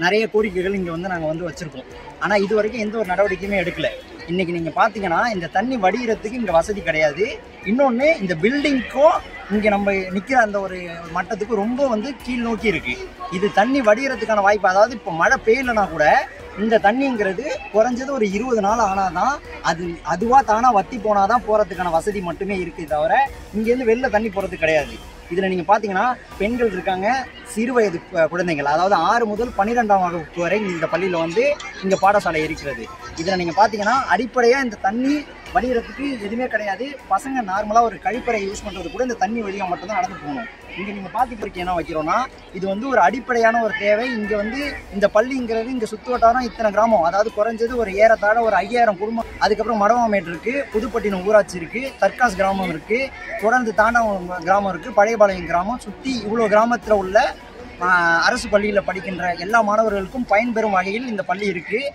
நிறைய கோரிக்கைகள் இங்கே வந்து நாங்கள் வந்து வச்சுருக்கோம். ஆனால் இது வரைக்கும் எந்த ஒரு நடவடிக்கையுமே எடுக்கல. இன்றைக்கி நீங்கள் பார்த்தீங்கன்னா இந்த தண்ணி வடிகிறதுக்கு இங்கே வசதி கிடையாது. இன்னொன்று இந்த பில்டிங்க்கும் இங்கே நம்ம நிற்கிற அந்த ஒரு மட்டத்துக்கு ரொம்ப வந்து கீழ் நோக்கி இருக்குது. இது தண்ணி வடிகிறதுக்கான வாய்ப்பு, அதாவது இப்போ மழை பெய்யலைனா கூட இந்த தண்ணிங்கிறது குறைஞ்சது ஒரு 20 நாள் ஆனால் தான் அதுவாக தானாக வற்றி போனால் தான் போகிறதுக்கான வசதி மட்டுமே இருக்குது, தவிர இங்கேருந்து வெளில தண்ணி போகிறது கிடையாது. இதில் நீங்கள் பார்த்தீங்கன்னா பெண்கள் இருக்காங்க, சிறு வயது குழந்தைகள், அதாவது 6 முதல் 12ஆம் வகுப்பு வரை இந்த பள்ளியில் வந்து இங்கே பாடசாலை இருக்கிறது. இதில் நீங்கள் பார்த்தீங்கன்னா அடிப்படையாக இந்த தண்ணி வடிகிறதுக்கு எதுவுமே கிடையாது. பசங்க நார்மலாக ஒரு கழிப்பறை யூஸ் பண்ணுறது கூட இந்த தண்ணி வழியாக மட்டும்தான் நடந்து போகணும். இங்கே நீங்கள் பார்த்துட்டு என்ன வைக்கிறோன்னா, இது வந்து ஒரு அடிப்படையான ஒரு தேவை. இங்கே வந்து இந்த பள்ளிங்கிறது இங்கே சுற்று வட்டாரம் இத்தனை கிராமம், அதாவது குறைஞ்சது ஒரு ஏறத்தாழ ஒரு 5000 குடும்பம். அதுக்கப்புறம் மடவாமேட் இருக்குது, புதுப்பட்டினம் ஊராட்சி இருக்குது, தர்காஸ் கிராமம் இருக்குது, தொடர்ந்து தாண்டவம் கிராமம் இருக்குது, பழையபாளையம் கிராமம், சுற்றி இவ்வளோ கிராமத்தில் உள்ள அரசு பள்ளியில் படிக்கின்ற எல்லா மாணவர்களுக்கும் பயன்பெறும் வகையில் இந்த பள்ளி இருக்குது.